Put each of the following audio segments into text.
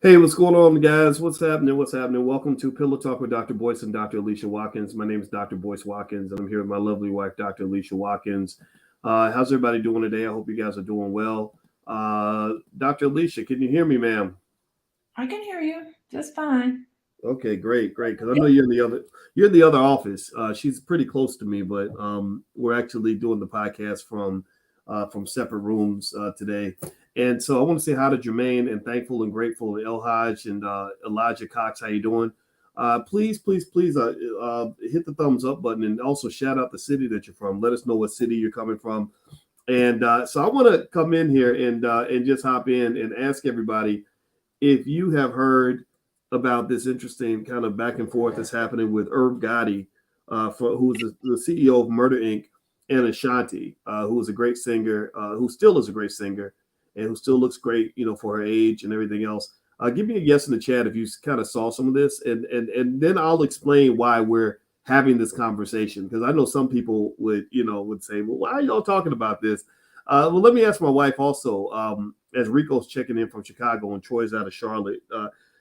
Hey, what's going on, guys? What's happening? What's happening? Welcome to Pillow Talk with Dr. Boyce and Dr. Alicia Watkins. My name is Dr. Boyce Watkins, and I'm here with my lovely wife, Dr. Alicia Watkins. How's everybody doing today? I hope you guys are doing well. Dr. Alicia, can you hear me, ma'am? I can hear you just fine. Okay, great, great. Because I know you're in the other office. She's pretty close to me, but we're actually doing the podcast from separate rooms today. And so I want to say hi to Jermaine and thankful and grateful to El Hodge and Elijah Cox. How you doing? Please, please, please hit the thumbs up button and also shout out the city that you're from. Let us know what city you're coming from. And so I want to come in here and just hop in and ask everybody if you have heard about this interesting kind of back and forth that's happening with Irv Gotti, who's the CEO of Murder Inc., and Ashanti, who is a great singer, who still is a great singer, and who still looks great, for her age and everything else. Give me a yes in the chat if you kind of saw some of this, and then I'll explain why we're having this conversation because I know some people would say, well, why are y'all talking about this? Well, let me ask my wife also, as Rico's checking in from Chicago and Troy's out of Charlotte.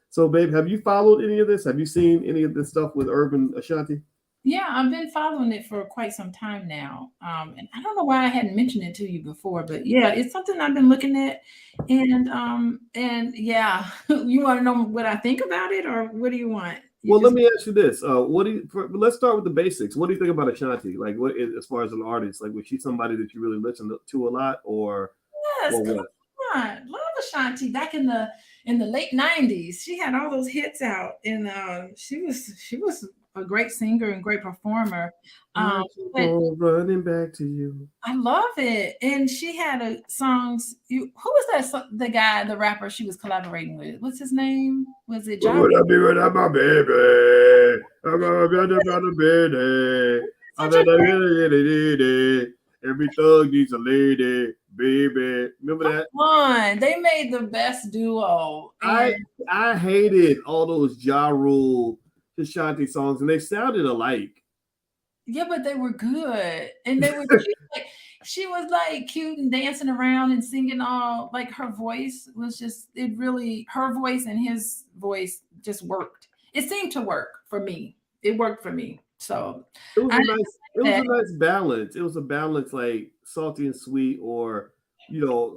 So, babe, have you followed any of this? Have you seen any of this stuff with Urban Ashanti? Yeah, I've been following it for quite some time now. And I don't know why I hadn't mentioned it to you before, but yeah, it's something I've been looking at. And yeah, you want to know what I think about it, or what do you want? You Well, let just me ask you this: let's start with the basics. What do you think about Ashanti? Like, what as far as an artist? Like, was she somebody that you really listened to a lot, yes, or come what? on, love Ashanti. Back in the late '90s, she had all those hits out, and she was a great singer and great performer. I Um, keep but on running back to you. I love it. And she had a songs. Who was that? The guy, the rapper she was collaborating with. What's his name? Was it What Ja? would I be without my baby? I'm a brother, brother, baby. I Such a bet I great. really. Every thug needs a lady, baby. Remember Come that? on, they made the best duo, I and I hated all those Ja Rule Ashanti songs, and they sounded alike. yeah, but they were good, and they were cute. Like, she was like cute and dancing around and singing all like her voice was just it really her voice and his voice just worked. It seemed to work for me. It worked for me. So It was I a didn't nice it like was that. a nice balance. It was a balance like salty and sweet or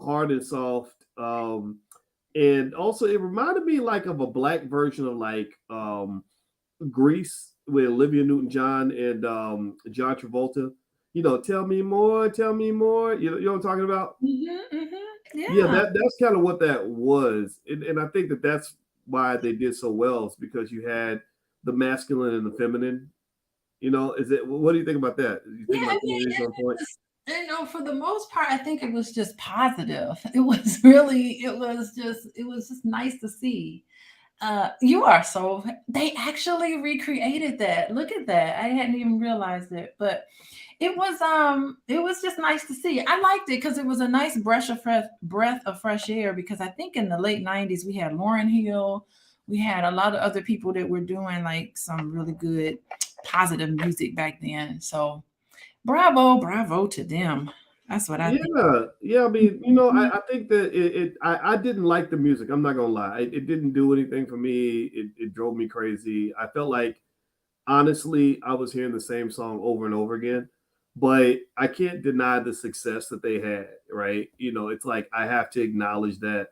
hard and soft. And also it reminded me like of a black version of like Grease with Olivia Newton-John and John Travolta. Tell me more. You know what I'm talking about? Yeah, Yeah. that's kind of what that was, and I think that's why they did so well. Is because you had the masculine and the feminine. Is it? What do you think about that? Do you Yeah, think my I theory mean, is on point? for the most part, I think it was just positive. It was really, it was just nice to see. You are so, they actually recreated that. Look at that. I hadn't even realized it, but it was just nice to see. I liked it because it was a nice breath of fresh air. Because I think in the late '90s we had Lauren Hill, we had a lot of other people that were doing like some really good positive music back then. So bravo, bravo to them. That's what I think. Yeah, yeah. I mean, Mhm. I think that I didn't like the music. I'm not gonna lie. It didn't do anything for me. It drove me crazy. I felt like honestly, I was hearing the same song over and over again, but I can't deny the success that they had, right? It's like I have to acknowledge that.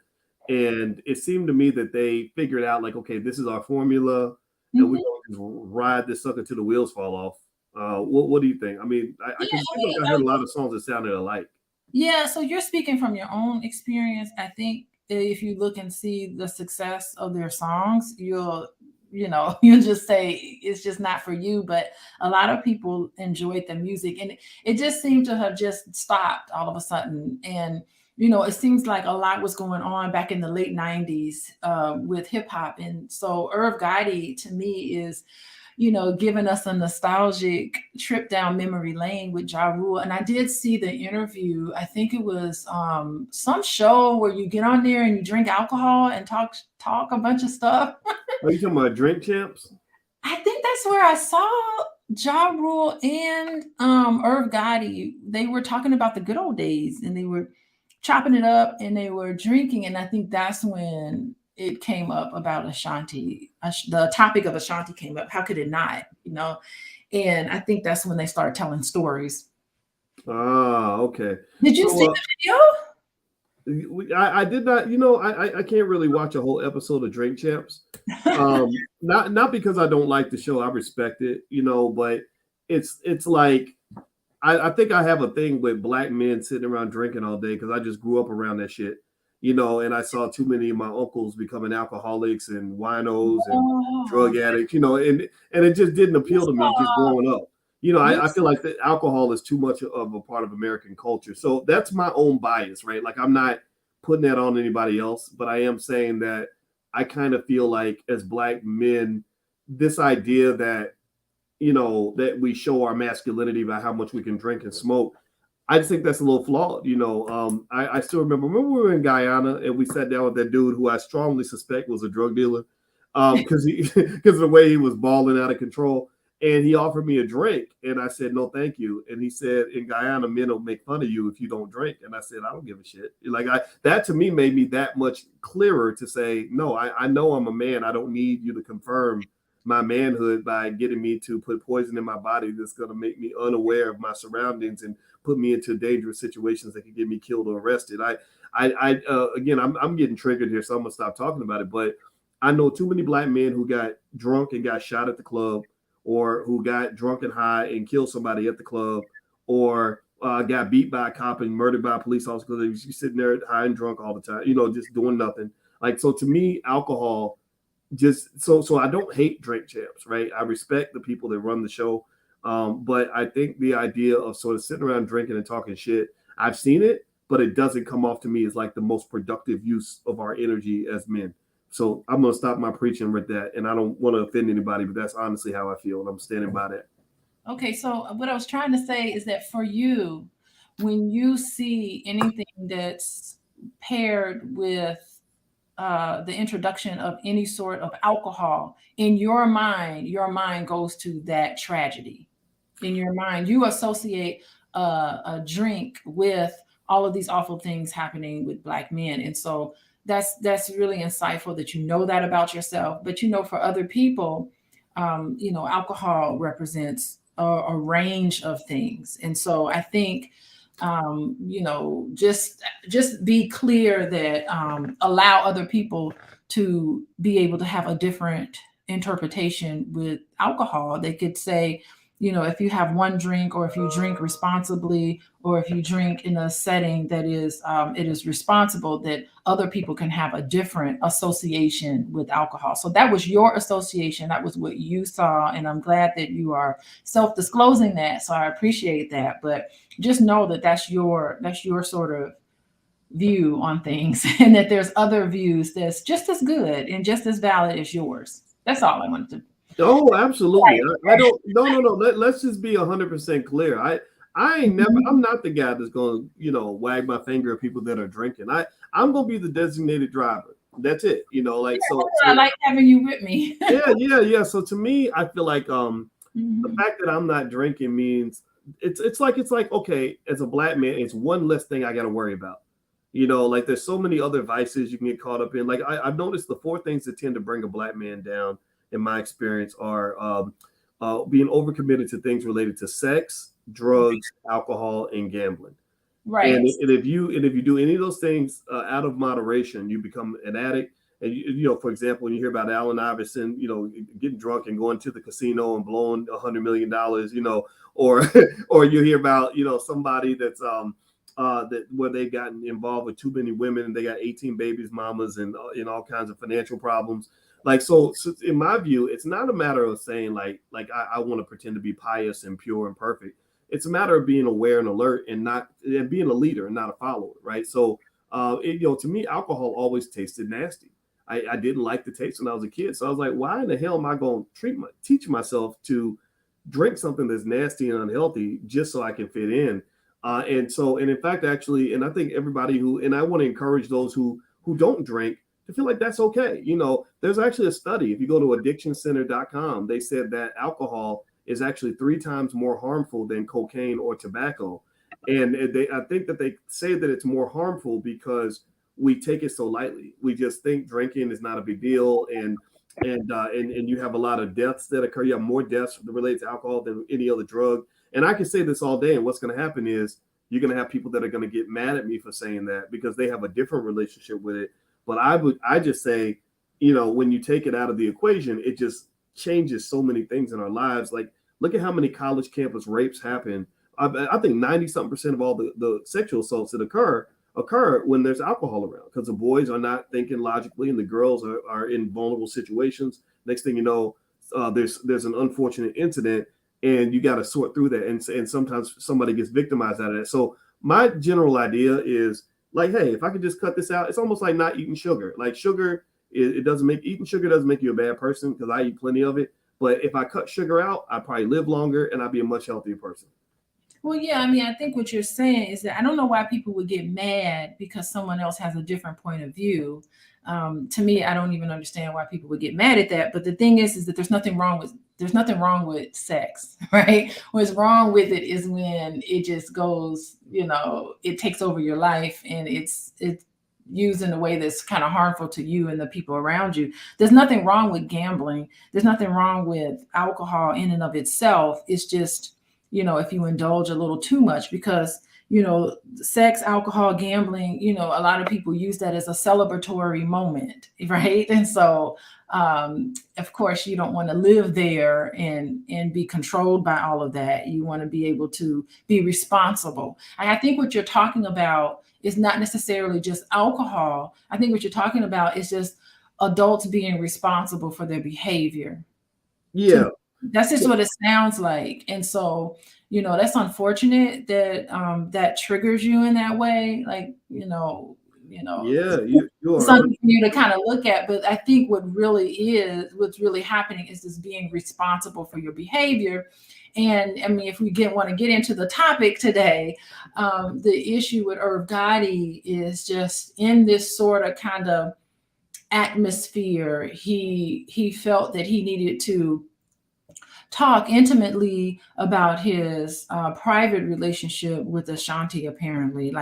And it seemed to me that they figured out, like, okay, this is our formula, and we're Mhm. going to just ride this sucker till the wheels fall off. What do you think? I mean, I Yeah, can I feel mean, like I heard a lot of songs that sounded alike. yeah, so you're speaking from your own experience. I think if you look and see the success of their songs, you'll just say it's just not for you. But a lot of people enjoyed the music, and it just seemed to have just stopped all of a sudden. And it seems like a lot was going on back in the late '90s with hip hop, and so Irv Gotti to me is giving us a nostalgic trip down memory lane with Ja Rule. And I did see the interview. I think it was some show where you get on there and you drink alcohol and talk a bunch of stuff. Are you talking about Drink Champs? I think that's where I saw Ja Rule and Irv Gotti. They were talking about the good old days and they were chopping it up and they were drinking. And I think that's when it came up about Ashanti. The topic of Ashanti came up. How could it not? You know, and I think that's when they started telling stories. Ah, okay. Did you see So the I did not, I can't really watch a whole episode of Drink Champs. video? Not because I don't like the show. I respect it, but it's like I think I have a thing with black men sitting around drinking all day because I just grew up around that shit, and I saw too many of my uncles becoming alcoholics and winos and Oh, drug addicts, and it just didn't you appeal to me just saw, growing up. you I feel like that alcohol is too much of a part of American culture. So that's my own bias, right? Like I'm not putting that on anybody else, but I am saying that I kind of feel like as black men, this idea that that we show our masculinity by how much we can drink and smoke. I just think that's a little flawed. I still remember we were in Guyana and we sat down with that dude who I strongly suspect was a drug dealer, because because of the way he was balling out of control. And he offered me a drink, and I said no, thank you. And he said, in Guyana, men will make fun of you if you don't drink. And I said, I don't give a shit. Like that to me made me that much clearer to say, no, I know I'm a man. I don't need you to confirm my manhood by getting me to put poison in my body that's going to make me unaware of my surroundings and put me into dangerous situations that could get me killed or arrested. Again, I'm getting triggered here, so I'm gonna stop talking about it. But I know too many black men who got drunk and got shot at the club, or who got drunk and high and killed somebody at the club, or got beat by a cop and murdered by a police officer because they was sitting there high and drunk all the time, just doing nothing. Like, so to me, alcohol just so I don't hate Drink Champs, right? I respect the people that run the show, but I think the idea of sort of sitting around drinking and talking shit, I've seen it, but it doesn't come off to me as like the most productive use of our energy as men. So I'm gonna stop my preaching with that, and I don't want to offend anybody, but that's honestly how I feel, and I'm standing by that. Okay, so what I was trying to say is that for you, when you see anything that's paired with the introduction of any sort of alcohol, in your mind goes to that tragedy. In your mind, you associate a drink with all of these awful things happening with Black men, and so that's really insightful that you know that about yourself. But for other people, alcohol represents a range of things, and so I think just be clear that allow other people to be able to have a different interpretation with alcohol. They could say, if you have one drink, or if you drink responsibly, or if you drink in a setting that is it is responsible, that other people can have a different association with alcohol. So that was your association, that was what you saw, and I'm glad that you are self-disclosing that, so I appreciate that. But just know that that's your sort of view on things, and that there's other views that's just as good and just as valid as yours. That's all I wanted to. Oh, absolutely. I don't. No, no, no. Let's just be 100% clear. I ain't never. I'm not the guy that's going to wag my finger at people that are drinking. I'm going to be the designated driver. That's it. Like so. I like having you with me. Yeah. So to me, I feel like the Mhm. fact that I'm not drinking means it's like okay, as a black man, it's one less thing I got to worry about. Like there's so many other vices you can get caught up in. Like I've noticed the four things that tend to bring a black man down, in my experience, are being overcommitted to things related to sex, drugs, alcohol, and gambling. Right. And if you do any of those things out of moderation, you become an addict. And for example, when you hear about Allen Iverson, getting drunk and going to the casino and blowing $100 million, or or you hear about somebody that's that where they've gotten involved with too many women and they got 18 babies, mamas, and all kinds of financial problems. Like so, in my view, it's not a matter of saying like I want to pretend to be pious and pure and perfect. It's a matter of being aware and alert, and being a leader and not a follower, right? So, to me, alcohol always tasted nasty. I didn't like the taste when I was a kid, so I was like, why in the hell am I going to teach myself to drink something that's nasty and unhealthy just so I can fit in? And in fact, actually, and I think everybody and I want to encourage those who don't drink to feel like that's okay. There's actually a study. If you go to addictioncenter.com, they said that alcohol is actually 3 times more harmful than cocaine or tobacco. And I think that they say that it's more harmful because we take it so lightly. We just think drinking is not a big deal, and you have a lot of deaths that occur. You have more deaths related to alcohol than any other drug. And I can say this all day, and what's going to happen is you're going to have people that are going to get mad at me for saying that because they have a different relationship with it. But I just say, when you take it out of the equation, it just changes so many things in our lives. Like, look at how many college campus rapes happen. I think 90-something% of all the sexual assaults that occur when there's alcohol around, because the boys are not thinking logically and the girls are in vulnerable situations. Next thing you know, there's an unfortunate incident, and you got to sort through that. And sometimes somebody gets victimized out of that. So my general idea is like, hey, if I could just cut this out, it's almost like not eating sugar. Like sugar, eating sugar doesn't make you a bad person, because I eat plenty of it. But if I cut sugar out, I'd probably live longer and I'd be a much healthier person. Well, yeah, I mean, I think what you're saying is that I don't know why people would get mad because someone else has a different point of view. To me, I don't even understand why people would get mad at that. But the thing is that there's nothing wrong with sex, right? What's wrong with it is when it just goes, it takes over your life, and it's used in a way that's kind of harmful to you and the people around you. There's nothing wrong with gambling. There's nothing wrong with alcohol in and of itself. It's just, if you indulge a little too much, because, sex, alcohol, gambling, a lot of people use that as a celebratory moment, right? And so, of course, you don't want to live there and be controlled by all of that. You want to be able to be responsible. And I think what you're talking about is not necessarily just alcohol. I think what you're talking about is just adults being responsible for their behavior. Yeah. That's just what it sounds like. And so, that's unfortunate that that triggers you in that way. Like, Yeah, you are something for you to kind of look at. But I think what's really happening is just being responsible for your behavior. And I mean, if we want to get into the topic today, the issue with Irv Gotti is just in this sort of kind of atmosphere. He felt that he needed to talk intimately about his private relationship with Ashanti, apparently,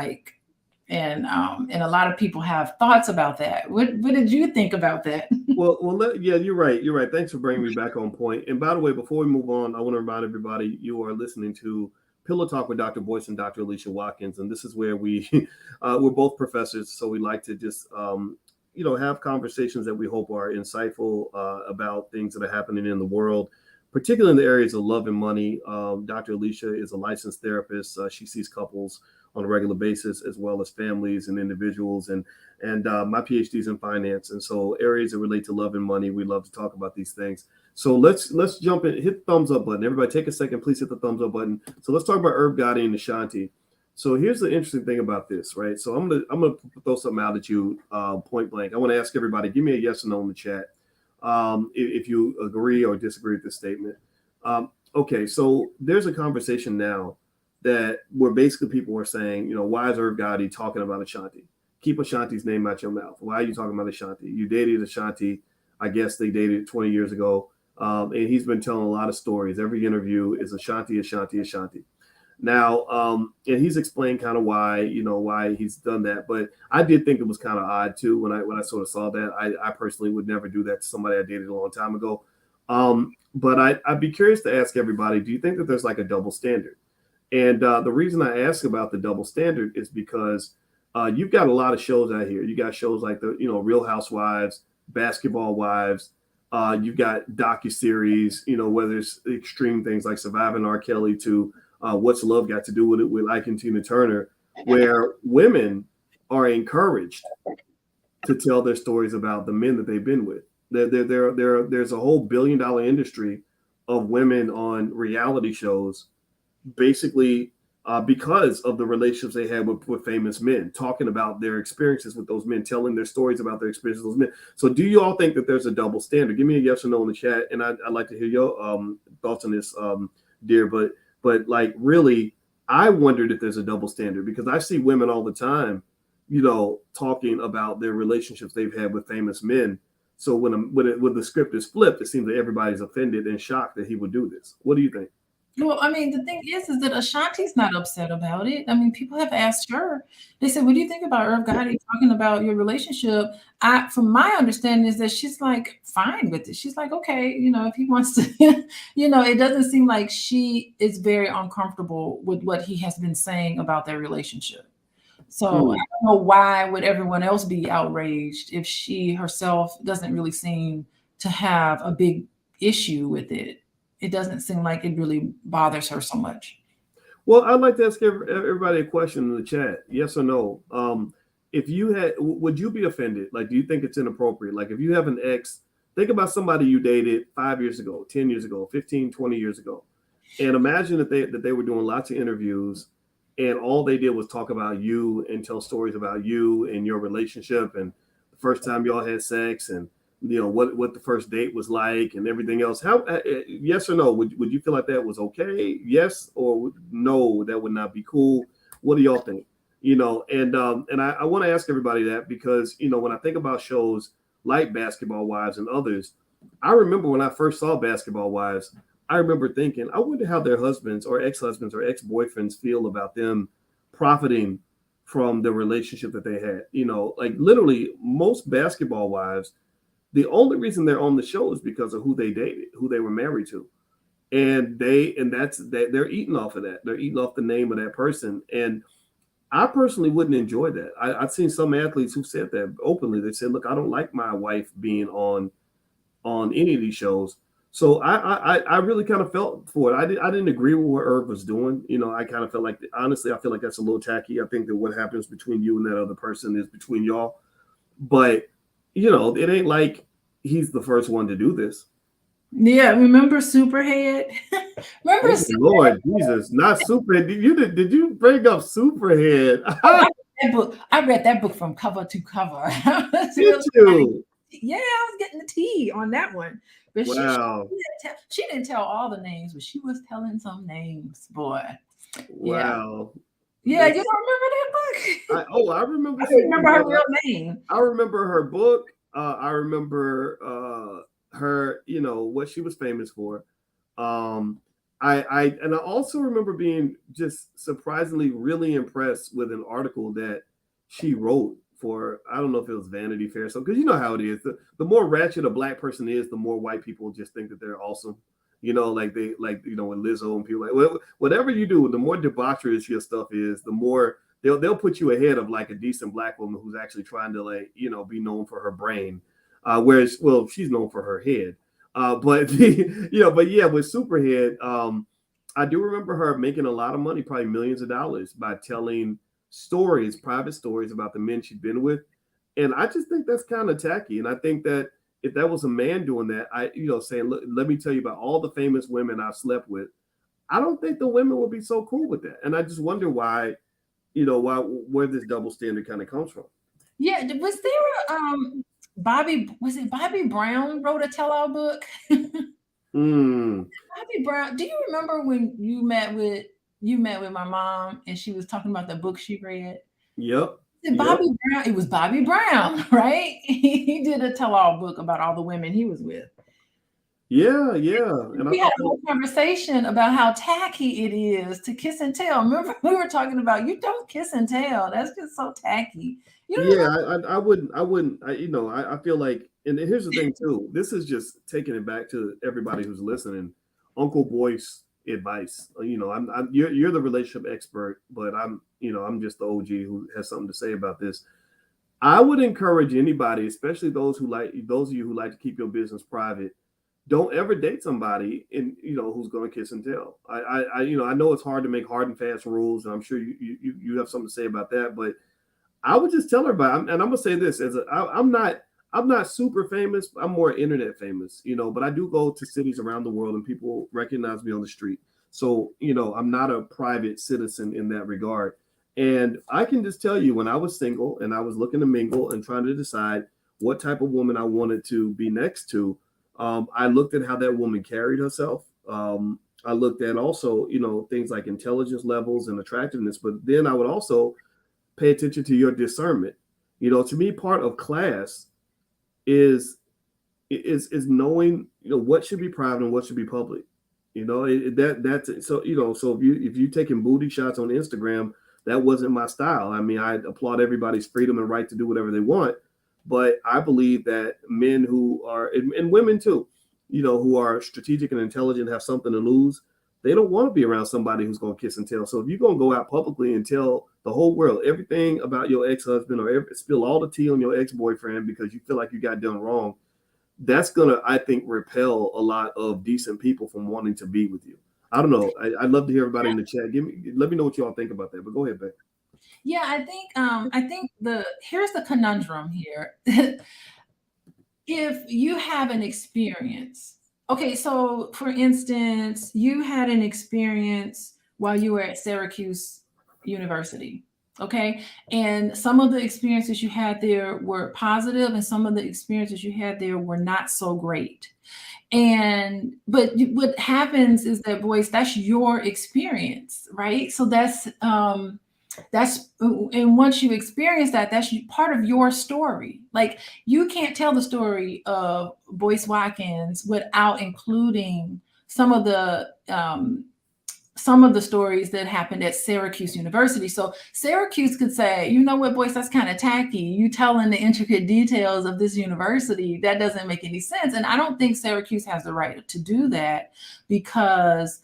and a lot of people have thoughts about that. What did you think about that? Yeah, you're right. You're right. Thanks for bringing me back on point. And by the way, before we move on, I want to remind everybody you are listening to Pillow Talk with Dr. Boyce and Dr. Alicia Watkins, and this is where we're both professors, so we like to just have conversations that we hope are insightful about things that are happening in the world, particularly in the areas of love and money. Dr. Alicia is a licensed therapist. She sees couples on a regular basis, as well as families and individuals. And my PhD is in finance. And so areas that relate to love and money, we love to talk about these things. So let's jump in, hit the thumbs up button. Everybody take a second, please hit the thumbs up button. So let's talk about Irv Gotti and Ashanti. So here's the interesting thing about this, right? So I'm gonna throw something out at you point blank. I want to ask everybody, give me a yes or no in the chat. If you agree or disagree with this statement. Okay, so there's a conversation now that where basically people are saying, why is Irv Gotti talking about Ashanti? Keep Ashanti's name out your mouth. Why are you talking about Ashanti? You dated Ashanti. I guess they dated 20 years ago. And he's been telling a lot of stories. Every interview is Ashanti, Ashanti, Ashanti. Now, and he's explained kind of why he's done that. But I did think it was kind of odd too when I sort of saw that. I personally would never do that to somebody I dated a long time ago. But I'd be curious to ask everybody, do you think that there's like a double standard? And the reason I ask about the double standard is because you've got a lot of shows out here. You got shows like the Real Housewives, Basketball Wives. You've got docuseries, whether it's extreme things like Surviving R. Kelly to What's Love Got to Do with It with Ike and Tina Turner, where women are encouraged to tell their stories about the men that they've been with. There's a whole billion-dollar industry of women on reality shows, basically because of the relationships they had with famous men, talking about their experiences with those men, telling their stories about their experiences with those men. So do you all think that there's a double standard? Give me a yes or no in the chat, and I'd like to hear your thoughts on this, dear. But like, really, I wondered if there's a double standard, because I see women all the time, talking about their relationships they've had with famous men. So when the script is flipped, it seems that everybody's offended and shocked that he would do this. What do you think? Well, I mean, the thing is that Ashanti's not upset about it. I mean, people have asked her. They said, "What do you think about Irv Gotti talking about your relationship?" From my understanding, is that she's like fine with it. She's like, okay, if he wants to, it doesn't seem like she is very uncomfortable with what he has been saying about their relationship. So I Hmm. don't know why would everyone else be outraged if she herself doesn't really seem to have a big issue with it. It doesn't seem like it really bothers her so much. Well, I'd like to ask everybody a question in the chat. Yes or no? If you had, would you be offended? Like, do you think it's inappropriate? Like, if you have an ex, think about somebody you dated 5 years ago, 10 years ago, 15, 20 years ago, and imagine that they were doing lots of interviews, and all they did was talk about you and tell stories about you and your relationship and the first time y'all had sex and what the first date was like and everything else. How yes or no, would you feel like that was okay? Yes or no, that would not be cool. What do y'all think? And I want to ask everybody that because when I think about shows like Basketball Wives and others, I remember when I first saw Basketball Wives, I remember thinking, I wonder how their husbands or ex-husbands or ex-boyfriends feel about them profiting from the relationship that they had. Like literally most Basketball Wives, the only reason they're on the show is because of who they dated, who they were married to. They're eating off of that. They're eating off the name of that person. And I personally wouldn't enjoy that. I've seen some athletes who said that openly. They said, "Look, I don't like my wife being on any of these shows." So I really kind of felt for it. I didn't agree with what Irv was doing. I kind of felt like honestly, I feel like that's a little tacky. I think that what happens between you and that other person is between y'all. But it ain't like he's the first one to do this. Yeah, remember Superhead? Remember Oh Lord Jesus, not Superhead. Did you bring up Superhead? Oh, I read that book. I read that book from cover to cover. I was Did really like, you? yeah, I was getting the tea on that one. But Wow. she didn't tell all the names, but she was telling some names, boy. Yeah. Wow. Yeah, you That's don't remember that book? I remember I don't remember her Superhead. real name. I remember her book. I remember her, what she was famous for. Um, I also remember being just surprisingly really impressed with an article that she wrote for I don't know if it was Vanity Fair, so because you know how it is. The more ratchet a black person is, the more white people just think that they're awesome. Like they like when Lizzo and people like whatever you do, the more debaucherous your stuff is, the more they'll put you ahead of like a decent black woman who's actually trying to be known for her brain, whereas she's known for her head. But but yeah, with Superhead, I do remember her making a lot of money, probably millions of dollars, by telling stories, private stories about the men she'd been with, and I just think that's kind of tacky. And I think that if that was a man doing that, saying, "Look, let me tell you about all the famous women I've slept with," I don't think the women would be so cool with that. And I just wonder why where this double standard kind of comes from. Yeah, was there was it Bobby Brown wrote a tell-all book? Mm, Bobby Brown, do you remember when you met with my mom and she was talking about the book she read? yep, yep, Bobby Brown, it was Bobby Brown, right? He did a tell-all book about all the women he was with. yeah, yeah. And I We had thought a whole conversation about how tacky it is to kiss and tell. Remember, we were talking about you don't kiss and tell. That's just so tacky. You don't yeah, remember? I wouldn't. I feel like, and here's the thing too. This is just taking it back to everybody who's listening. Uncle Boyce advice. You're the relationship expert, but I'm just the OG who has something to say about this. I would encourage anybody, especially those of you who like to keep your business private, don't ever date somebody who's going to kiss and tell. I know it's hard to make hard and fast rules, and I'm sure you have something to say about that. But I would just tell everybody, and I'm gonna say this I'm not super famous. I'm more internet famous, but I do go to cities around the world and people recognize me on the street. So, I'm not a private citizen in that regard. And I can just tell you when I was single and I was looking to mingle and trying to decide what type of woman I wanted to be next to, I looked at how that woman carried herself. I looked at also, things like intelligence levels and attractiveness, but then I would also pay attention to your discernment. To me, part of class is knowing what should be private and what should be public. You know, that's so, so if you taking booty shots on Instagram, that wasn't my style. I mean, I applaud everybody's freedom and right to do whatever they want, but I believe that men who are and women too, who are strategic and intelligent, have something to lose. They don't want to be around somebody who's going to kiss and tell. So if you're going to go out publicly and tell the whole world everything about your ex-husband, or spill all the tea on your ex-boyfriend because you feel like you got done wrong, that's gonna, I think, repel a lot of decent people from wanting to be with you. I don't know. I'd love to hear everybody in the chat. Let me know what y'all think about that. But go ahead, Beck. Yeah, I think here's the conundrum here. If you have an experience, okay, so for instance, you had an experience while you were at Syracuse University, okay, and some of the experiences you had there were positive, and some of the experiences you had there were not so great. And what happens is that, boys, that's your experience, right? So that's and once you experience that, that's part of your story. Like, you can't tell the story of Boyce Watkins without including some of the stories that happened at Syracuse University. So Syracuse could say, you know what, Boyce, that's kind of tacky. You telling the intricate details of this university, that doesn't make any sense. And I don't think Syracuse has the right to do that, because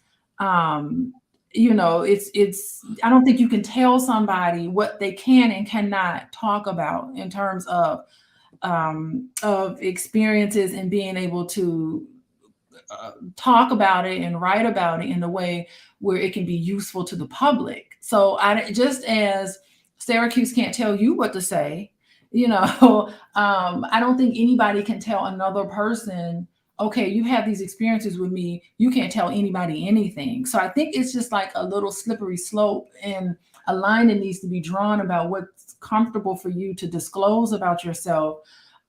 it's I don't think you can tell somebody what they can and cannot talk about in terms of experiences, and being able to talk about it and write about it in a way where it can be useful to the public. So just as Syracuse can't tell you what to say, I don't think anybody can tell another person, okay, you have these experiences with me, you can't tell anybody anything. So I think it's just like a little slippery slope, and a line that needs to be drawn about what's comfortable for you to disclose about yourself,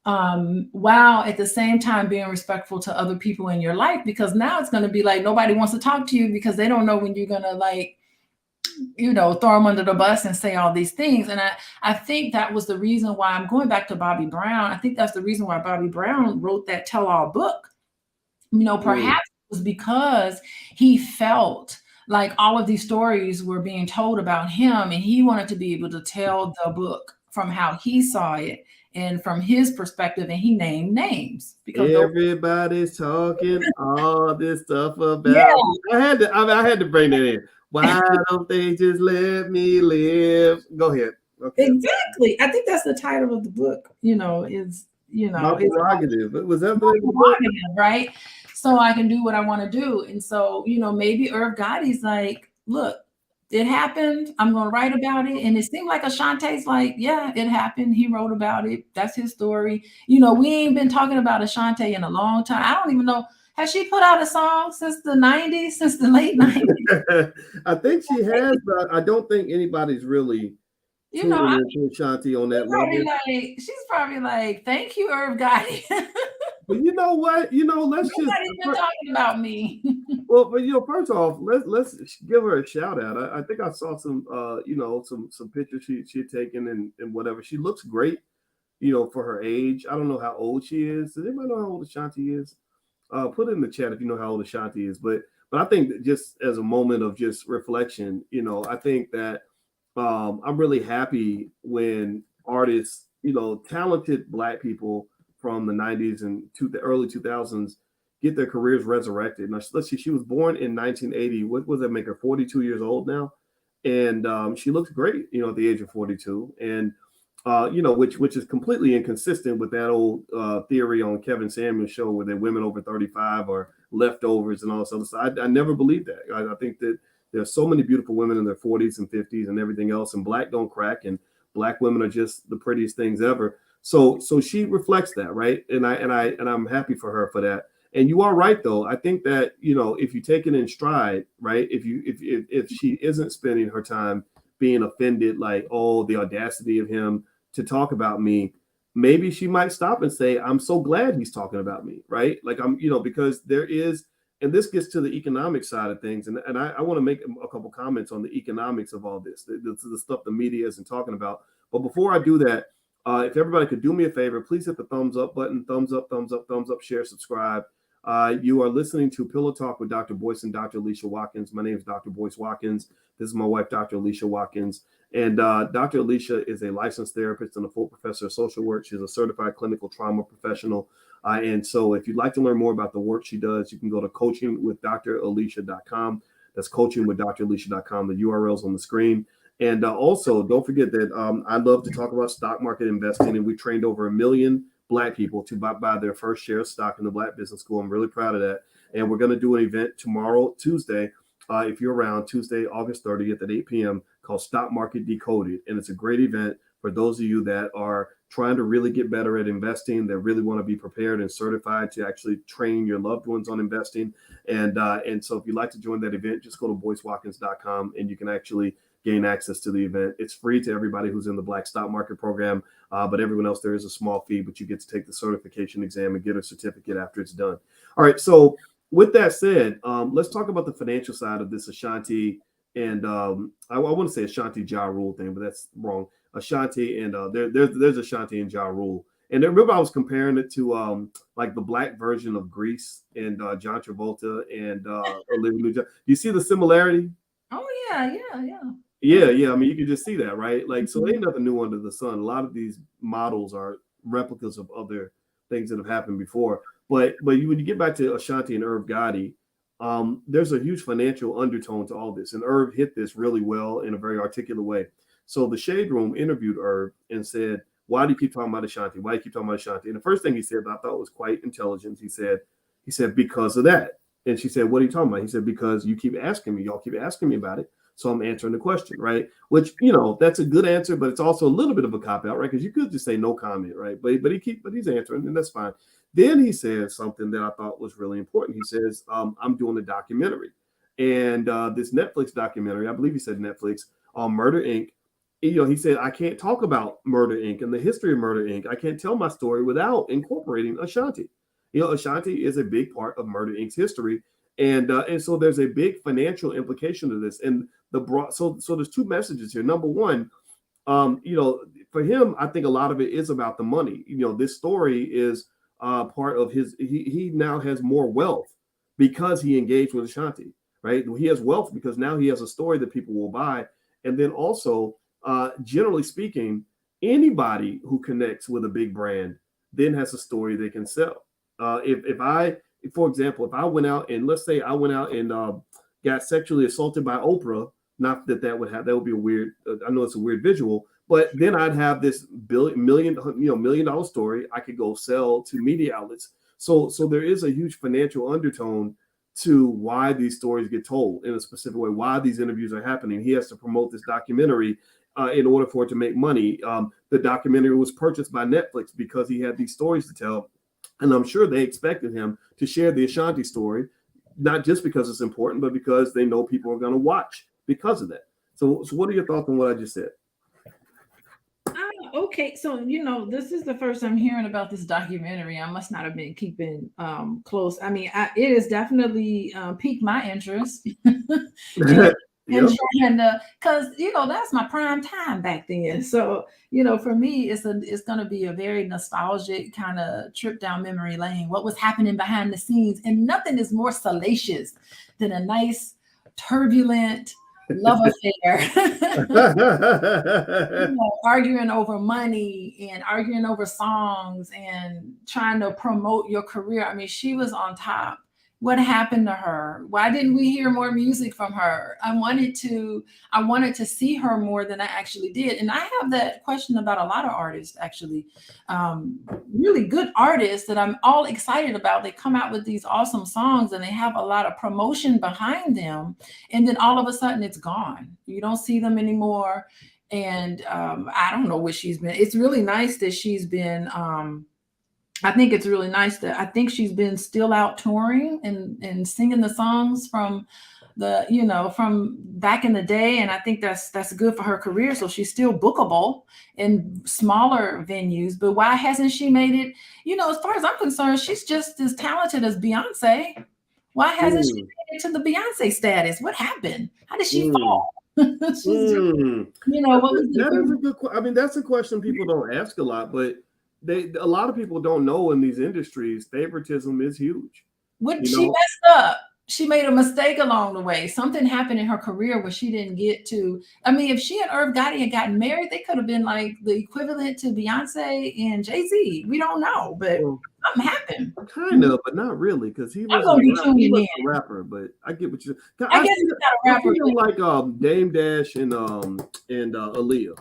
while at the same time being respectful to other people in your life, because now it's going to be like nobody wants to talk to you because they don't know when you're going to, like, throw them under the bus and say all these things. And I think that was the reason why, I'm going back to Bobby Brown, I think that's the reason why Bobby Brown wrote that tell-all book. Perhaps it was because he felt like all of these stories were being told about him, and he wanted to be able to tell the book from how he saw it and from his perspective, and he named names because everybody's talking all this stuff about me. I had to bring that in. Why don't they just let me live? Go ahead. Okay. Exactly. I think that's the title of the book. Is my prerogative. Was that my prerogative, right? So I can do what I want to do. And so, maybe Irv Gotti's like, look, it happened. I'm going to write about it. And it seemed like Ashanti's like, yeah, it happened. He wrote about it. That's his story. We ain't been talking about Ashanti in a long time. I don't even know. Has she put out a song since the 90s, since the late 90s? I think she has, but I don't think anybody's really into Ashanti on that level. She's probably like, thank you, Irv Gotti. But you know what? Nobody's been talking about me. Well, but first off, let's give her a shout out. I think I saw some some pictures she had taken and whatever. She looks great, for her age. I don't know how old she is. Does anybody know how old Ashanti is? Put it in the chat if you know how old Ashanti is. But I think that just as a moment of just reflection, I think that I'm really happy when artists, talented Black people from the 90s and the early 2000s get their careers resurrected. Now, let's see, she was born in 1980. What was that make her? 42 years old now. And she looks great, at the age of 42. And, which is completely inconsistent with that old theory on Kevin Samuel's show where the women over 35 are leftovers and all this other stuff. I never believed that. I think that there's so many beautiful women in their 40s and 50s and everything else, and Black don't crack, and Black women are just the prettiest things ever. So she reflects that, right? And I'm happy for her for that. And you are right, though. I think that if you take it in stride, right? If she isn't spending her time being offended, like, oh, the audacity of him to talk about me, maybe she might stop and say, I'm so glad he's talking about me, right? Like, because there is, and this gets to the economic side of things, and I want to make a couple comments on the economics of all this, the stuff the media isn't talking about. But before I do that, if everybody could do me a favor, please hit the thumbs up button, thumbs up, share, subscribe. You are listening to Pillow Talk with Dr. Boyce and Dr. Alicia Watkins. My name is Dr. Boyce Watkins. This is my wife, Dr. Alicia Watkins. And Dr. Alicia is a licensed therapist and a full professor of social work. She's a certified clinical trauma professional. And so if you'd like to learn more about the work she does, you can go to coachingwithdralicia.com. That's coachingwithdralicia.com. The URL's on the screen. And also, don't forget that I love to talk about stock market investing, and we trained over 1 million Black people to buy their first share of stock in the Black Business School. I'm really proud of that. And we're going to do an event tomorrow, Tuesday, if you're around, Tuesday, August 30th at 8 p.m. called Stock Market Decoded. And it's a great event for those of you that are trying to really get better at investing, that really want to be prepared and certified to actually train your loved ones on investing. And so if you'd like to join that event, just go to boycewatkins.com and you can actually gain access to the event. It's free to everybody who's in the Black Stock Market program, but everyone else, there is a small fee, but you get to take the certification exam and get a certificate after it's done. All right, so with that said, let's talk about the financial side of this Ashanti and I want to say Ashanti Ja Rule thing, but that's wrong. Ashanti and there's Ashanti and Ja Rule. And remember, I was comparing it to like the Black version of Grease and John Travolta and Olivia Newton. You see the similarity? Oh yeah. Yeah. I mean, you can just see that, right? Like, so ain't nothing new under the sun. A lot of these models are replicas of other things that have happened before. But when you get back to Ashanti and Irv Gotti, there's a huge financial undertone to all this. And Irv hit this really well in a very articulate way. So the Shade Room interviewed Irv and said, why do you keep talking about Ashanti? Why do you keep talking about Ashanti? And the first thing he said that I thought was quite intelligent. He said, because of that. And she said, what are you talking about? He said, because you keep asking me. Y'all keep asking me about it. So I'm answering the question, right? Which, that's a good answer, but it's also a little bit of a cop out, right? Because you could just say no comment, right? But he's answering, and that's fine. Then he says something that I thought was really important. He says, I'm doing a documentary. And this Netflix documentary, I believe he said Netflix, on Murder Inc. He said, I can't talk about Murder Inc. and the history of Murder Inc. I can't tell my story without incorporating Ashanti. Ashanti is a big part of Murder Inc.'s history. And so there's a big financial implication to this. And so there's two messages here. Number one, for him, I think a lot of it is about the money. This story is part of his, he now has more wealth because he engaged with Ashanti, right? He has wealth because now he has a story that people will buy. And then also, generally speaking, anybody who connects with a big brand then has a story they can sell. For example, if I went out and let's say I went out and got sexually assaulted by Oprah, not that that would be a weird, I know it's a weird visual, but then I'd have this $1 million story I could go sell to media outlets. So there is a huge financial undertone to why these stories get told in a specific way, why these interviews are happening. He has to promote this documentary in order for it to make money. The documentary was purchased by Netflix because he had these stories to tell. And I'm sure they expected him to share the Ashanti story, not just because it's important, but because they know people are going to watch because of that. So what are your thoughts on what I just said? Okay, so this is the first I'm hearing about this documentary. I must not have been keeping close. I mean, it has definitely piqued my interest. And because that's my prime time back then. So for me, it's going to be a very nostalgic kind of trip down memory lane. What was happening behind the scenes, and nothing is more salacious than a nice turbulent love affair. Arguing over money and arguing over songs and trying to promote your career. I mean, she was on top. What happened to her? Why didn't we hear more music from her? I wanted to see her more than I actually did. And I have that question about a lot of artists, actually. Really good artists that I'm all excited about. They come out with these awesome songs and they have a lot of promotion behind them. And then all of a sudden it's gone. You don't see them anymore. And I don't know what she's been. It's really nice that she's been I think it's really nice that I think she's been still out touring and singing the songs from from back in the day. And I think that's good for her career. So she's still bookable in smaller venues. But why hasn't she made it? As far as I'm concerned, she's just as talented as Beyonce. Why hasn't she made it to the Beyonce status? What happened? How did she fall? That is a good. I mean, that's a question people don't ask a lot, but a lot of people don't know in these industries, favoritism is huge. What You she know, messed up. She made a mistake along the way. Something happened in her career where she didn't get to. I mean, if she and Irv Gotti had gotten married, they could have been like the equivalent to Beyonce and Jay-Z. We don't know, but well, something happened. kind of, but not really, because he I'm wasn't gonna a be rap, he tuning in. wasn't a rapper. But I get what you. I guess he's not a I rapper, see him but like Dame Dash and Aaliyah.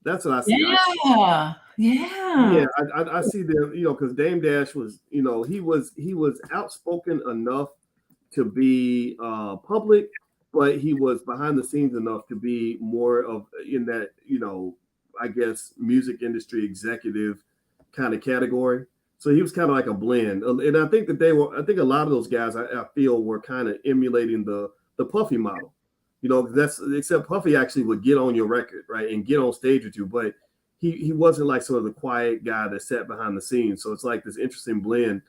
That's what I see. yeah, Yeah, yeah. I see them. Because Dame Dash was, he was outspoken enough to be public, but he was behind the scenes enough to be more of in that, I guess music industry executive kind of category. So he was kind of like a blend, and I think that they were. I think a lot of those guys I feel were kind of emulating the Puffy model. That's except Puffy actually would get on your record, right, and get on stage with you, but he wasn't like sort of the quiet guy that sat behind the scenes. So it's like this interesting blend.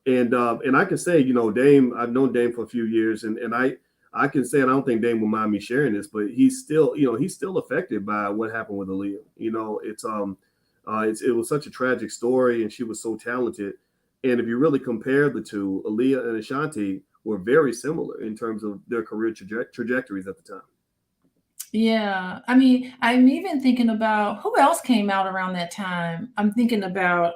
And I can say, Dame, I've known Dame for a few years, and I can say, and I don't think Dame will mind me sharing this, but he's still affected by what happened with Aaliyah. It was such a tragic story, and she was so talented. And if you really compare the two, Aaliyah and Ashanti were very similar in terms of their career trajectories at the time. Yeah. I mean, I'm even thinking about who else came out around that time. I'm thinking about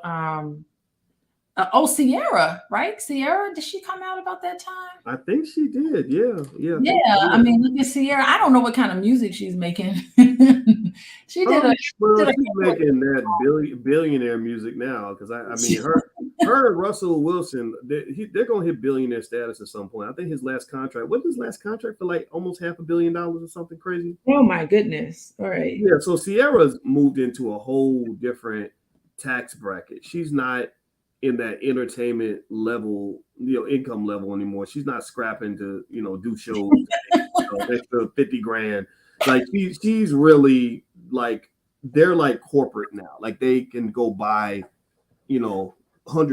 Sierra, right? Sierra, did she come out about that time? I think she did. Yeah, yeah, I Yeah, think she I did. mean, look at Sierra. I don't know what kind of music she's making. She did a Well, did a she's making that billionaire music now because I mean her and Russell Wilson they're gonna hit billionaire status at some point. I think his last contract. What was his last contract for like almost $500 million or something crazy? Oh my goodness. All right. Yeah. So Sierra's moved into a whole different tax bracket. She's not in that entertainment level, income level anymore. She's not scrapping to do shows extra 50 grand. Like she's really like they're like corporate now. Like they can go buy, $100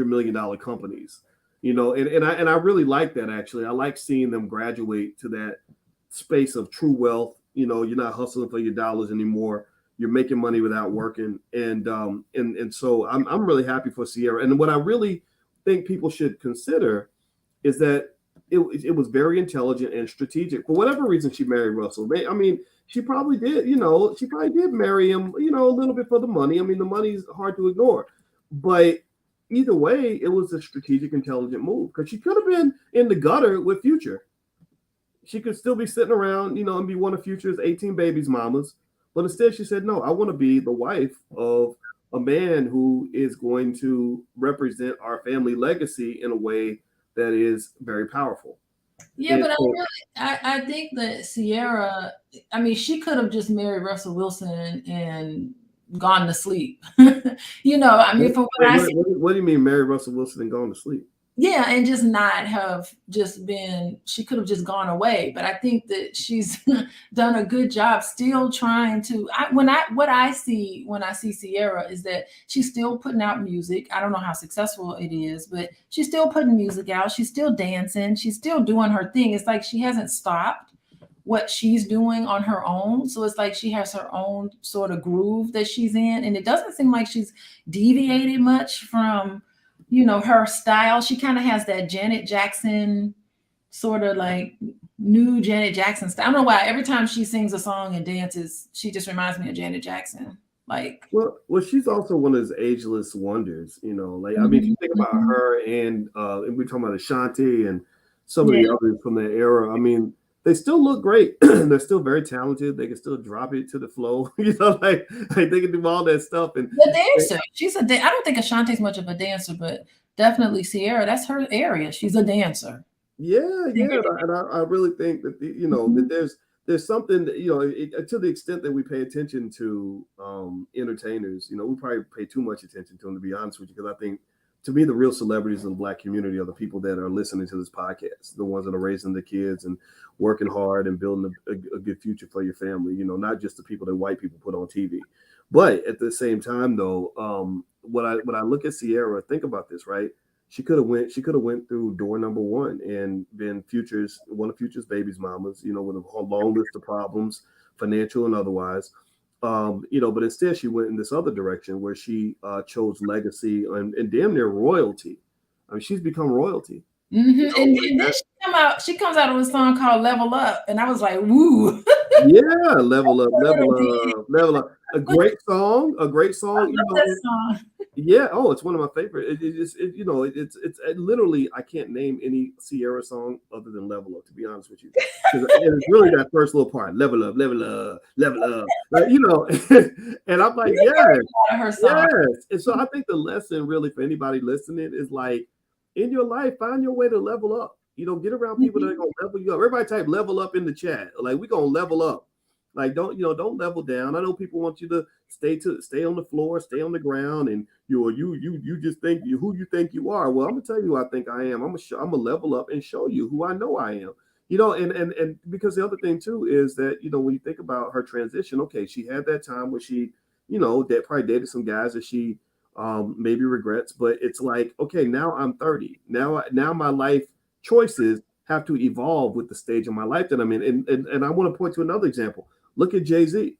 million companies. And I really like that actually. I like seeing them graduate to that space of true wealth. You're not hustling for your dollars anymore. You're making money without working. And so I'm really happy for Sierra. And what I really think people should consider is that it was very intelligent and strategic. For whatever reason, she married Russell. I mean, she probably did. She probably did marry him. A little bit for the money. I mean, the money's hard to ignore, but either way, it was a strategic, intelligent move because she could have been in the gutter with Future. She could still be sitting around, and be one of Future's 18 babies' mamas. But instead, she said, "No, I want to be the wife of a man who is going to represent our family legacy in a way that is very powerful." Yeah, And but so, I think that Sierra, I mean, she could have just married Russell Wilson and gone to sleep. I mean, for what wait, I see, what do you mean, marry Russell Wilson and gone to sleep? yeah, and just not have just been, she could have just gone away. But I think that she's done a good job still trying to, what I see when I see Sierra is that she's still putting out music. I don't know how successful it is, but she's still putting music out. She's still dancing. She's still doing her thing. It's like she hasn't stopped what she's doing on her own. So it's like she has her own sort of groove that she's in. And it doesn't seem like she's deviated much from her style. She kind of has that Janet Jackson sort of like new Janet Jackson style. I don't know why. Every time she sings a song and dances, she just reminds me of Janet Jackson. Like, Well, she's also one of those ageless wonders. Like I mean, if you mhm, think about mhm. her and we're talking about Ashanti and some of Yeah. the others from that era. I mean, they still look great. They're still very talented. They can still drop it to the flow. Like they can do all that stuff. And The dancer. I don't think Ashanti's much of a dancer, but definitely Sierra. That's her area. She's a dancer. yeah, yeah, and I really think that that Mhm. there's something that to the extent that we pay attention to entertainers, we probably pay too much attention to them to be honest with you, because I think to me the real celebrities in the Black community are the people that are listening to this podcast, the ones that are raising the kids and working hard and building a good future for your family. Not just the people that white people put on TV. But at the same time, though, when I look at Sierra, think about this, right? She could have went through door number one and been one of Future's baby's mamas, with a long list of problems, financial and otherwise. But instead she went in this other direction where she chose legacy and damn near royalty. I mean, she's become royalty. Mm-hmm. You know, And then she comes out with a song called Level Up. And I was like, woo. yeah, level up, level I up, level up. A great song, a great song. You love know, that song. yeah. Oh, it's one of my favorite. You know, it's literally I can't name any Sierra song other than Level Up. To be honest with you, because it's really that first little part, level up, level up, level up. Like, you know, and I'm like, We've yes, heard a lot of her songs. yes. And so I think the lesson really for anybody listening is like in your life, find your way to level up. You know, get around people that are Mhm. gonna level you up. Everybody type level up in the chat. Like we gonna level up. Like don't level down. I know people want you to stay on the floor, stay on the ground, and you just think you who you think you are. Well, I'm gonna tell you who I think I am. I'm gonna level up and show you who I know I am. You know, and because the other thing too is that when you think about her transition, okay, she had that time where she that probably dated some guys that she maybe regrets, but it's like okay, now I'm 30. Now my life choices have to evolve with the stage of my life that I'm in. And I want to point to another example. Look at Jay-Z.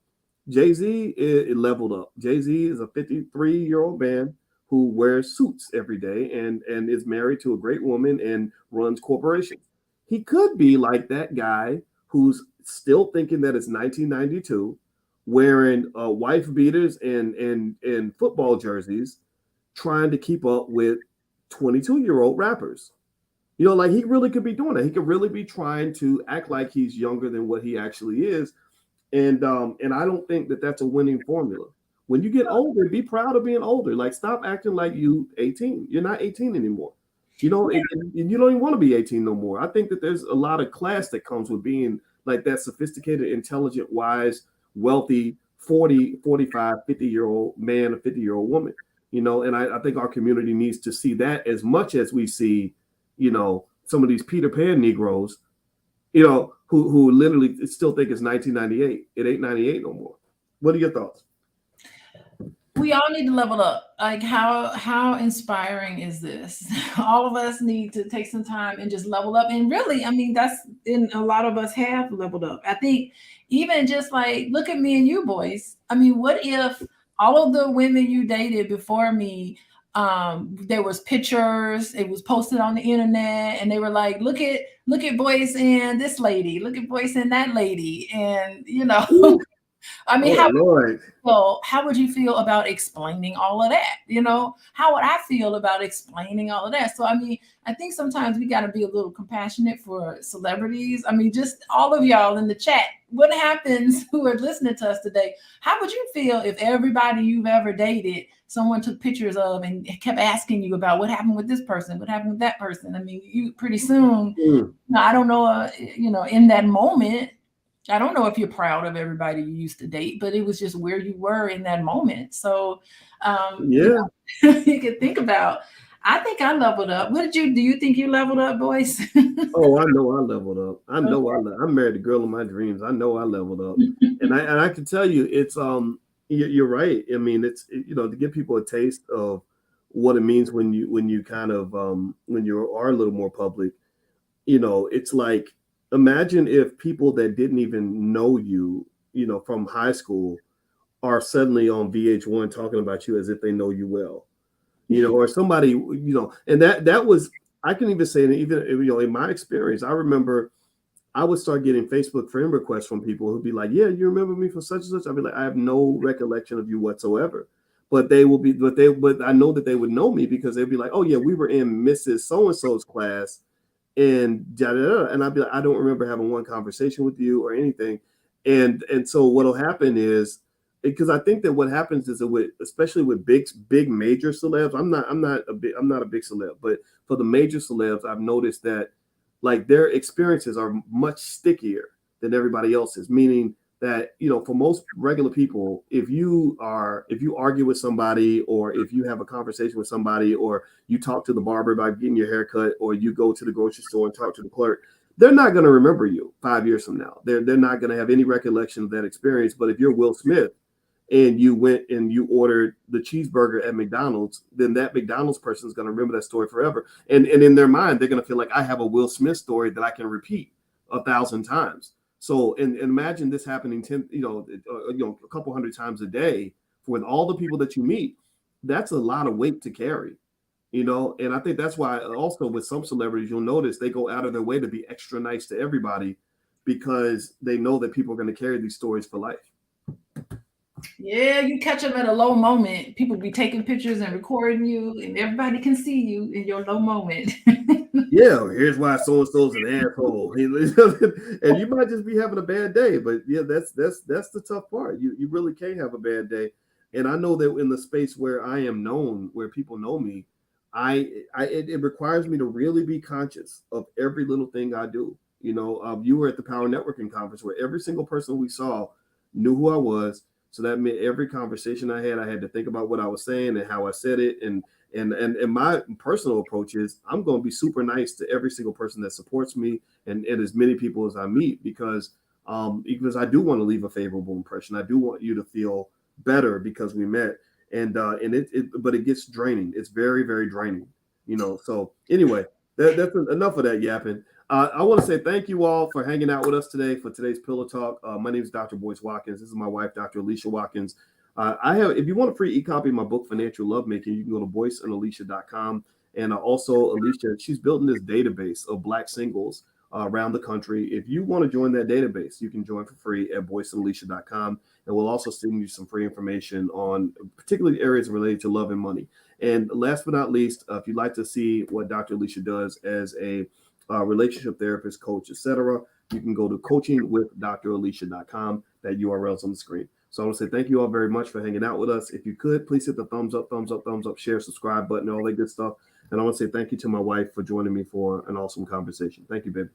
Jay-Z is leveled up. Jay-Z is a 53-year-old man who wears suits every day and is married to a great woman and runs corporations. He could be like that guy who's still thinking that it's 1992, wearing wife beaters and football jerseys, trying to keep up with 22-year-old rappers. Like he really could be doing that. He could really be trying to act like he's younger than what he actually is, and I don't think that that's a winning formula. When you get older, be proud of being older. Like stop acting like you 18. You're not 18 anymore. And you don't even want to be 18 no more. I think that there's a lot of class that comes with being like that sophisticated, intelligent, wise, wealthy 40, 45, 50-year-old man, a 50-year-old woman. And I think our community needs to see that as much as we see, some of these Peter Pan Negroes who literally still think it's 1998. It ain't 98 no more. What are your thoughts? We all need to level up. Like how inspiring is this? All of us need to take some time and just level up. And really, I mean, that's in a lot of us have leveled up. I think even just like look at me and you boys. I mean, what if all of the women you dated before me, there was pictures, it was posted on the internet, and they were like, look at Boyce and this lady, look at Boyce and that lady, and Ooh, I mean, oh Lord. how would you feel about explaining all of that? How would I feel about explaining all of that? So, I mean, I think sometimes we got to be a little compassionate for celebrities. I mean, just all of y'all in the chat, what happens who are listening to us today? How would you feel if everybody you've ever dated, someone took pictures of and kept asking you about what happened with this person, what happened with that person? I mean, you pretty soon, Mm, I don't know, in that moment, I don't know if you're proud of everybody you used to date, but it was just where you were in that moment. So, yeah. you can think about. I think I leveled up. What did you do? You think you leveled up, boys? Oh, I know I leveled up. I know Okay. I married the girl of my dreams. I know I leveled up, and I can tell you, it's you're right. I mean, to give people a taste of what it means when you kind of when you are a little more public. It's like imagine if people that didn't even know you, from high school, are suddenly on VH1 talking about you as if they know you well, or somebody, and that was, I can even say that even, in my experience, I remember I would start getting Facebook friend requests from people who'd be like, yeah, you remember me from such and such? I'd be like, I have no recollection of you whatsoever. But I know that they would know me because they'd be like, oh yeah, we were in Mrs. So and so's class and da, da, da. And I'd be like, I don't remember having one conversation with you or anything. And so what'll happen is, because I think that what happens is that especially with big major celebs, I'm not a big celeb, but for the major celebs, I've noticed that like their experiences are much stickier than everybody else's. Meaning that for most regular people, if you argue with somebody, or if you have a conversation with somebody, or you talk to the barber about getting your hair cut, or you go to the grocery store and talk to the clerk, they're not going to remember you 5 years from now. They're not going to have any recollection of that experience. But if you're Will Smith and you went and you ordered the cheeseburger at McDonald's, then that McDonald's person is going to remember that story forever. And in their mind, they're going to feel like I have a Will Smith story that I can repeat 1,000 times. So, and imagine this happening a couple hundred times a day with all the people that you meet. That's a lot of weight to carry. you know. And I think that's why also with some celebrities, you'll notice they go out of their way to be extra nice to everybody because they know that people are going to carry these stories for life. Yeah, you catch them at a low moment. People be taking pictures and recording you, and everybody can see you in your low moment. Yeah, here's why so and so's an asshole, and you might just be having a bad day. But yeah, that's the tough part. You really can't have a bad day. And I know that in the space where I am known, where people know me, it requires me to really be conscious of every little thing I do. You know, you were at the Power Networking Conference where every single person we saw knew who I was. So that meant every conversation I had to think about what I was saying and how I said it, and my personal approach is I'm going to be super nice to every single person that supports me and as many people as I meet because I do want to leave a favorable impression. I do want you to feel better because we met, and but it gets draining. It's very very draining, you know. So anyway, that's enough of that yapping. I want to say thank you all for hanging out with us today for today's Pillow Talk. My name is Dr. Boyce Watkins. This is my wife, Dr. Alicia Watkins. I have, if you want a free e-copy of my book, Financial Lovemaking, you can go to boyceandalicia.com. And also, Alicia, she's building this database of Black singles around the country. If you want to join that database, you can join for free at boyceandalicia.com. And we'll also send you some free information on particularly areas related to love and money. And last but not least, if you'd like to see what Dr. Alicia does as a relationship therapist, coach, etc., you can go to coachingwithdralicia.com. That URL is on the screen. So I want to say thank you all very much for hanging out with us. If you could, please hit the thumbs up, share, subscribe button, all that good stuff. And I want to say thank you to my wife for joining me for an awesome conversation. Thank you, baby.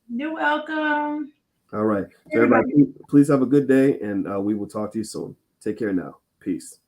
You're welcome. All right. So everybody, please have a good day, and we will talk to you soon. Take care now. Peace.